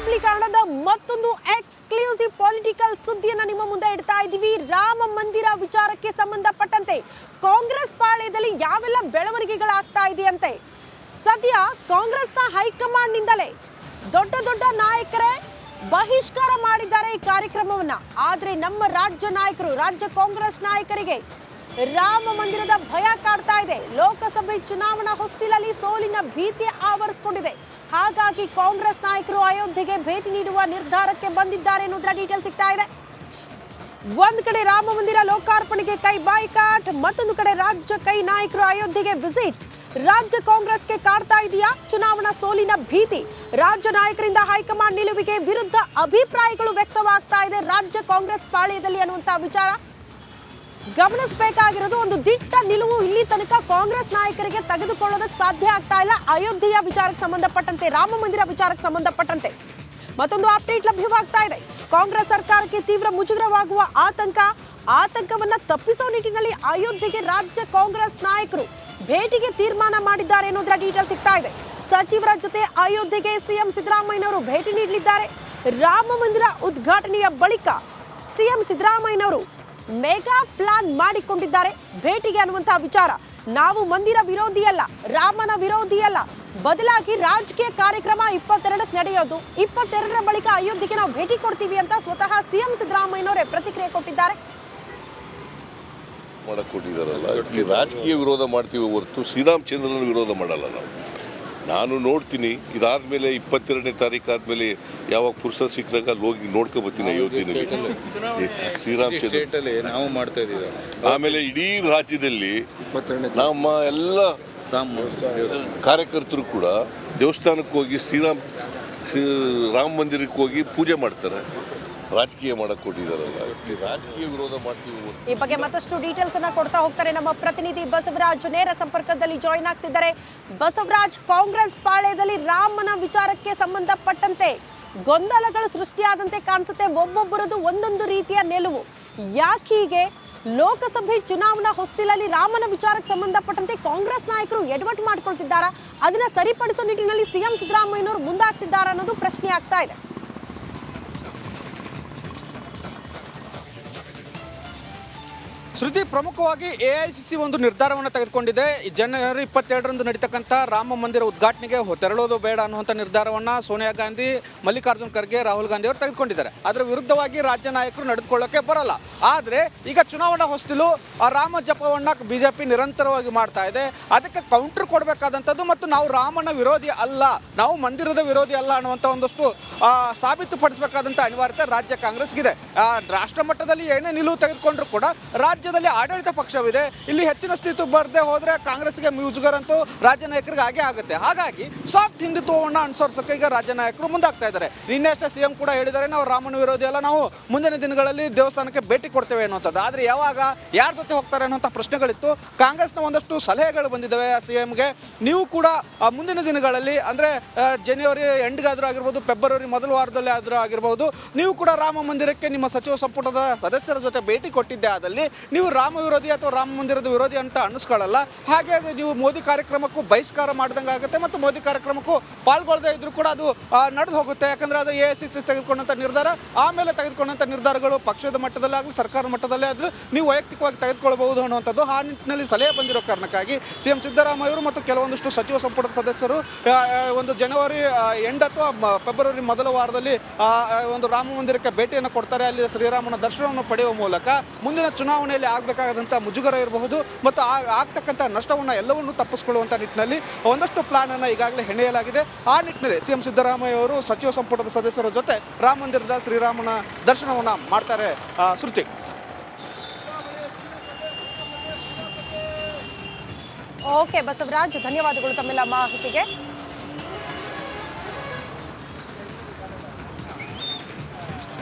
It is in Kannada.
ರಿಪಬ್ಲಿಕರಣದ ಮತ್ತೊಂದು ಎಕ್ಸ್ಕ್ಲೂಸಿವ್ ಪೊಲಿಟಿಕಲ್ ಸುದ್ದಿಯನ್ನು ನಿಮ್ಮ ಮುಂದೆ ಇಡ್ತಾ ಇದ್ದೀವಿ. ರಾಮ ಮಂದಿರ ವಿಚಾರಕ್ಕೆ ಸಂಬಂಧಪಟ್ಟಂತೆ ಕಾಂಗ್ರೆಸ್ ಪಾಳ್ಯದಲ್ಲಿ ಯಾವೆಲ್ಲ ಬೆಳವಣಿಗೆಗಳಾಗ್ತಾ ಇದೆಯಂತೆ. ಸದ್ಯ ಕಾಂಗ್ರೆಸ್ನ ಹೈಕಮಾಂಡ್ ನಿಂದಲೇ ದೊಡ್ಡ ದೊಡ್ಡ ನಾಯಕರೇ ಬಹಿಷ್ಕಾರ ಮಾಡಿದ್ದಾರೆ ಈ ಕಾರ್ಯಕ್ರಮವನ್ನ. ಆದ್ರೆ ನಮ್ಮ ರಾಜ್ಯ ನಾಯಕರು, ರಾಜ್ಯ ಕಾಂಗ್ರೆಸ್ ನಾಯಕರಿಗೆ ರಾಮ ಮಂದಿರದ ಭಯ ಕಾಡ್ತಾ ಇದೆ. ಲೋಕಸಭೆ ಚುನಾವಣಾ ಹೊಸ್ತಿಲಲ್ಲಿ ಸೋಲಿನ ಭೀತಿ ಆವರಿಸಿಕೊಂಡಿದೆ. ಹಾಗಾಗಿ ಕಾಂಗ್ರೆಸ್ ನಾಯಕರು ಅಯೋಧ್ಯೆಗೆ ಭೇಟಿ ನೀಡುವ ನಿರ್ಧಾರಕ್ಕೆ ಬಂದಿದ್ದಾರೆ ಅನ್ನೋದರ ಡೀಟೇಲ್ ಸಿಗ್ತಾ ಇದೆ. ಒಂದ್ ಕಡೆ ರಾಮ ಮಂದಿರ ಲೋಕಾರ್ಪಣೆಗೆ ಕೈ ಬಾಯ್ಕಾಟ್, ಮತ್ತೊಂದು ಕಡೆ ರಾಜ್ಯ ಕೈ ನಾಯಕರು ಅಯೋಧ್ಯೆಗೆ ವಿಸಿಟ್. ರಾಜ್ಯ ಕಾಂಗ್ರೆಸ್ಗೆ ಕಾಡ್ತಾ ಇದೆಯಾ ಚುನಾವಣಾ ಸೋಲಿನ ಭೀತಿ? ರಾಜ್ಯ ನಾಯಕರಿಂದ ಹೈಕಮಾಂಡ್ ನಿಲುವಿಗೆ ವಿರುದ್ಧ ಅಭಿಪ್ರಾಯಗಳು ವ್ಯಕ್ತವಾಗ್ತಾ ಇದೆ ರಾಜ್ಯ ಕಾಂಗ್ರೆಸ್ ಪಾಳ್ಯದಲ್ಲಿ ಅನ್ನುವಂತ ವಿಚಾರ ಗಮನಿಸಬೇಕಾಗಿರೋದು. ಒಂದು ದಿಟ್ಟ ನಿಲುವು ಇಲ್ಲಿ ತನಕ ಕಾಂಗ್ರೆಸ್ ನಾಯಕರಿಗೆ ತೆಗೆದುಕೊಳ್ಳೋದಕ್ಕೆ ಸಾಧ್ಯ ಆಗ್ತಾ ಇಲ್ಲ. ಅಯೋಧ್ಯೆಯ ವಿಚಾರಕ್ಕೆ ಸಂಬಂಧಪಟ್ಟಂತೆ, ರಾಮ ಮಂದಿರ ವಿಚಾರಕ್ಕೆ ಸಂಬಂಧಪಟ್ಟಂತೆ ಮತ್ತೊಂದು ಅಪ್ಡೇಟ್ ಲಭ್ಯವಾಗ್ತಾ ಇದೆ. ಕಾಂಗ್ರೆಸ್ ಸರ್ಕಾರಕ್ಕೆ ತೀವ್ರ ಮುಜುಗರವಾಗುವ ಆತಂಕವನ್ನ ತಪ್ಪಿಸೋ ನಿಟ್ಟಿನಲ್ಲಿ ಅಯೋಧ್ಯೆಗೆ ರಾಜ್ಯ ಕಾಂಗ್ರೆಸ್ ನಾಯಕರು ಭೇಟಿಗೆ ತೀರ್ಮಾನ ಮಾಡಿದ್ದಾರೆ ಅನ್ನೋದರ ಡೀಟೇಲ್ ಸಿಗ್ತಾ ಇದೆ. ಸಚಿವರ ಜೊತೆ ಅಯೋಧ್ಯೆಗೆ ಸಿಎಂ ಸಿದ್ದರಾಮಯ್ಯನವರು ಭೇಟಿ ನೀಡಲಿದ್ದಾರೆ. ರಾಮ ಮಂದಿರ ಉದ್ಘಾಟನೆಯ ಬಳಿಕ ಸಿಎಂ ಸಿದ್ದರಾಮಯ್ಯನವರು ಮೆಗಾ ಪ್ಲಾನ್ ಮಾಡಿಕೊಂಡಿದ್ದಾರೆ ಭೇಟಿಗೆ ಅನ್ನುವಂತಹ ವಿಚಾರ. ನಾವು ಮಂದಿರ ವಿರೋಧಿಯಲ್ಲ, ರಾಮನ ವಿರೋಧಿಯಲ್ಲ, ಬದಲಾಗಿ ರಾಜಕೀಯ ಕಾರ್ಯಕ್ರಮ 22ಕ್ಕೆ ನಡೆಯೋದು, 22ರ ಬಳಿಕ ಅಯೋಧ್ಯೆಗೆ ನಾವು ಭೇಟಿ ಕೊಡ್ತೀವಿ ಅಂತ ಸ್ವತಃ ಸಿಎಂ ಸಿದ್ದರಾಮಯ್ಯನವರೇ ಪ್ರತಿಕ್ರಿಯೆ ಕೊಟ್ಟಿದ್ದಾರೆ. ರಾಜಕೀಯ ವಿರೋಧ ಮಾಡ್ತೀವಿ ಹೊರತು ಶ್ರೀರಾಮಚಂದ್ರನ ವಿರೋಧ ಮಾಡಲ್ಲ. ನಾನು ನೋಡ್ತೀನಿ, ಇದಾದ್ಮೇಲೆ 22ನೇ ತಾರೀಕು ಆದ್ಮೇಲೆ ಯಾವಾಗ ಪುರುಷ ಸಿಕ್ಕಿದಾಗ ಅಲ್ಲಿ ಹೋಗಿ ನೋಡ್ಕೊಬರ್ತೀನಿ ಅಯೋಧ್ಯೆಯಲ್ಲಿ ಶ್ರೀರಾಮಚಂದ್ರ ನಾವು ಮಾಡ್ತಾ ಇದ್ದೀವಿ. ಆಮೇಲೆ ಇಡೀ ರಾಜ್ಯದಲ್ಲಿ ನಮ್ಮ ಎಲ್ಲ ಕಾರ್ಯಕರ್ತರು ಕೂಡ ದೇವಸ್ಥಾನಕ್ಕೆ ಹೋಗಿ ರಾಮ ಮಂದಿರಕ್ಕೆ ಹೋಗಿ ಪೂಜೆ ಮಾಡ್ತಾರೆ. ರಾಜಕೀಯ ಮಾಡಕ್ ಕೊಟ್ಟಿದಾರಲ್ಲ, ರಾಜಕೀಯ ವಿರೋಧ ಮಾಡ್ತೀವಿ. ಈ ಬಗ್ಗೆ ಮತ್ತಷ್ಟು ಡೀಟೇಲ್ಸ್ ಅನ್ನ ಕೊಡ್ತಾ ಹೋಗ್ತಾರೆ ನಮ್ಮ ಪ್ರತಿನಿಧಿ ಬಸವರಾಜ್, ನೇರ ಸಂಪರ್ಕದಲ್ಲಿ ಜಾಯಿನ್ ಆಗ್ತಿದ್ದಾರೆ. ಬಸವರಾಜ್, ಕಾಂಗ್ರೆಸ್ ಪಾಳ್ಯದಲ್ಲಿ ರಾಮನ ವಿಚಾರಕ್ಕೆ ಸಂಬಂಧಪಟ್ಟಂತೆ ಗೊಂದಲಗಳು ಸೃಷ್ಟಿಯಾದಂತೆ ಕಾಣಿಸುತ್ತೆ. ಒಬ್ಬೊಬ್ಬರದು ಒಂದೊಂದು ರೀತಿಯ ನಿಲುವು. ಯಾಕೀಗೆ ಲೋಕಸಭೆ ಚುನಾವಣಾ ಹೊಸ್ತಿಲಲ್ಲಿ ರಾಮನ ವಿಚಾರಕ್ಕೆ ಸಂಬಂಧಪಟ್ಟಂತೆ ಕಾಂಗ್ರೆಸ್ ನಾಯಕರು ಎಡವಟ್ಟು ಮಾಡ್ಕೊಳ್ತಿದ್ದಾರಾ? ಅದನ್ನ ಸರಿಪಡಿಸೋ ನಿಟ್ಟಿನಲ್ಲಿ ಸಿಎಂ ಸಿದ್ದರಾಮಯ್ಯನವರು ಮುಂದಾಗ್ತಿದ್ದಾರಾ ಅನ್ನೋದು ಪ್ರಶ್ನೆ ಆಗ್ತಾ ಇದೆ. ಶ್ರುತಿ, ಪ್ರಮುಖವಾಗಿ ಎಐಸಿಸಿ ಒಂದು ನಿರ್ಧಾರವನ್ನು ತೆಗೆದುಕೊಂಡಿದೆ. ಜನವರಿ 22ರಂದು ನಡೀತಕ್ಕಂಥ ರಾಮ ಮಂದಿರ ಉದ್ಘಾಟನೆಗೆ ತೆರಳೋದು ಬೇಡ ಅನ್ನುವಂಥ ನಿರ್ಧಾರವನ್ನು ಸೋನಿಯಾ ಗಾಂಧಿ, ಮಲ್ಲಿಕಾರ್ಜುನ್ ಖರ್ಗೆ, ರಾಹುಲ್ ಗಾಂಧಿ ಅವರು ತೆಗೆದುಕೊಂಡಿದ್ದಾರೆ. ಅದರ ವಿರುದ್ಧವಾಗಿ ರಾಜ್ಯ ನಾಯಕರು ನಡೆದುಕೊಳ್ಳೋಕೆ ಬರಲ್ಲ. ಆದರೆ ಈಗ ಚುನಾವಣಾ ಹೊಸ್ತಿಲು ಆ ರಾಮ ಜಪವನ್ನು ಬಿಜೆಪಿ ನಿರಂತರವಾಗಿ ಮಾಡ್ತಾ ಇದೆ. ಅದಕ್ಕೆ ಕೌಂಟರ್ ಕೊಡಬೇಕಾದಂಥದ್ದು ಮತ್ತು ನಾವು ರಾಮನ ವಿರೋಧಿ ಅಲ್ಲ, ನಾವು ಮಂದಿರದ ವಿರೋಧಿ ಅಲ್ಲ ಅನ್ನುವಂಥ ಒಂದಷ್ಟು ಸಾಬೀತುಪಡಿಸಬೇಕಾದಂಥ ಅನಿವಾರ್ಯತೆ ರಾಜ್ಯ ಕಾಂಗ್ರೆಸ್ಗಿದೆ. ರಾಷ್ಟ್ರ ಮಟ್ಟದಲ್ಲಿ ಏನೇ ನಿಲುವು ತೆಗೆದುಕೊಂಡ್ರು ಕೂಡ ರಾಜ್ಯದಲ್ಲಿ ಆಡಳಿತ ಪಕ್ಷವಿದೆ. ಇಲ್ಲಿ ಹೆಚ್ಚಿನ ಸ್ಥಿತಿ ಬರದೆ ಹೋದ್ರೆ ಕಾಂಗ್ರೆಸ್ಗೆ ಮುಜುಗರಂತೂ ರಾಜ್ಯ ನಾಯಕರಿಗೆ ಹಾಗೆ ಆಗುತ್ತೆ. ಹಾಗಾಗಿ ಸಾಫ್ಟ್ ಹಿಂದುತ್ವವನ್ನು ಅನುಸರಿಸೋಕೆ ಈಗ ರಾಜ್ಯ ನಾಯಕರು ಮುಂದಾಗ್ತಾ ಇದ್ದಾರೆ. ನಿನ್ನೆಷ್ಟೇ ಸಿಎಂ ಕೂಡ ಹೇಳಿದ್ದಾರೆ, ನಾವು ರಾಮನ ವಿರೋಧಿ ಅಲ್ಲ, ನಾವು ಮುಂದಿನ ದಿನಗಳಲ್ಲಿ ದೇವಸ್ಥಾನಕ್ಕೆ ಭೇಟಿ ಕೊಡ್ತೇವೆ ಅನ್ನುವಂಥದ್ದು. ಆದರೆ ಯಾವಾಗ, ಯಾರ ಜೊತೆ ಹೋಗ್ತಾರೆ ಅನ್ನೋಂಥ ಪ್ರಶ್ನೆಗಳಿತ್ತು. ಕಾಂಗ್ರೆಸ್ನ ಒಂದಷ್ಟು ಸಲಹೆಗಳು ಬಂದಿದ್ದಾವೆ ಸಿಎಂಗೆ. ನೀವು ಕೂಡ ಮುಂದಿನ ದಿನಗಳಲ್ಲಿ ಅಂದರೆ ಜನವರಿ ಎಂಡ್ಗಾದರೂ ಆಗಿರ್ಬೋದು, ಫೆಬ್ರವರಿ ಮೊದಲ ವಾರದಲ್ಲಿ ಆದರೂ ಆಗಿರ್ಬೋದು, ನೀವು ಕೂಡ ರಾಮ ಮಂದಿರಕ್ಕೆ ನಿಮ್ಮ ಸಚಿವ ಸಂಪುಟದ ಸದಸ್ಯರ ಜೊತೆ ಭೇಟಿ ಕೊಟ್ಟಿದ್ದೆ ಆದಲ್ಲಿ ನೀವು ರಾಮ ವಿರೋಧಿ ಅಥವಾ ರಾಮ ಮಂದಿರದ ವಿರೋಧಿ ಅಂತ ಅನ್ನಿಸ್ಕೊಳ್ಳಲ್ಲ. ಹಾಗೆ ನೀವು ಮೋದಿ ಕಾರ್ಯಕ್ರಮಕ್ಕೂ ಬಹಿಷ್ಕಾರ ಮಾಡಿದಂಗೆ ಆಗುತ್ತೆ ಮತ್ತು ಮೋದಿ ಕಾರ್ಯಕ್ರಮಕ್ಕೂ ಪಾಲ್ಗೊಳ್ಳದೇ ಇದ್ರೂ ಕೂಡ ಅದು ನಡೆದು ಹೋಗುತ್ತೆ. ಯಾಕಂದರೆ ಅದು ಎಐಸಿಸಿ ತೆಗೆದುಕೊಂಡಂಥ ನಿರ್ಧಾರ, ಆಮೇಲೆ ತೆಗೆದುಕೊಂಡಂಥ ನಿರ್ಧಾರಗಳು ಪಕ್ಷದ ಮಟ್ಟದಲ್ಲೇ ಆಗಲಿ ಸರ್ಕಾರ ಮಟ್ಟದಲ್ಲೇ ಆದರೂ ನೀವು ವೈಯಕ್ತಿಕವಾಗಿ ತೆಗೆದುಕೊಳ್ಳಬಹುದು ಅನ್ನುವಂಥದ್ದು. ಆ ನಿಟ್ಟಿನಲ್ಲಿ ಸಲಹೆ ಬಂದಿರೋ ಕಾರಣಕ್ಕಾಗಿ ಸಿಎಂ ಸಿದ್ದರಾಮಯ್ಯ ಅವರು ಮತ್ತು ಕೆಲವೊಂದಿಷ್ಟು ಸಚಿವ ಸಂಪುಟದ ಸದಸ್ಯರು ಒಂದು ಜನವರಿ ಎಂಡ್ ಅಥವಾ ಫೆಬ್ರವರಿ ಮೊದಲ ವಾರದಲ್ಲಿ ಒಂದು ರಾಮ ಮಂದಿರಕ್ಕೆ ಭೇಟಿಯನ್ನು ಕೊಡ್ತಾರೆ. ಅಲ್ಲಿ ಶ್ರೀರಾಮನ ದರ್ಶನವನ್ನು ಪಡೆಯುವ ಮೂಲಕ ಮುಂದಿನ ಚುನಾವಣೆಯಲ್ಲಿ ಆಗಬೇಕಾದಂಥ ಮುಜುಗರ ಇರಬಹುದು ಮತ್ತು ಆಗ್ತಕ್ಕಂಥ ನಷ್ಟವನ್ನು ಎಲ್ಲವನ್ನೂ ತಪ್ಪಿಸ್ಕೊಳ್ಳುವಂಥ ನಿಟ್ಟಿನಲ್ಲಿ ಒಂದಷ್ಟು ಪ್ಲಾನ್ ಅನ್ನು ಈಗಾಗಲೇ ಹೆಣೆಯಲಾಗಿದೆ. ಆ ನಿಟ್ಟಿನಲ್ಲಿ ಸಿಎಂ ಸಿದ್ದರಾಮಯ್ಯ ಅವರು ಸಚಿವ ಸಂಪುಟದ ಸದಸ್ಯರ ಜೊತೆ ರಾಮ ಮಂದಿರದ ಶ್ರೀರಾಮನ ದರ್ಶನವನ್ನು ಮಾಡ್ತಾರೆ. ಶ್ರುತಿ. ಓಕೆ ಬಸವರಾಜ್, ಧನ್ಯವಾದಗಳು ತಮ್ಮೆಲ್ಲ ಮಾಹಿತಿಗೆ.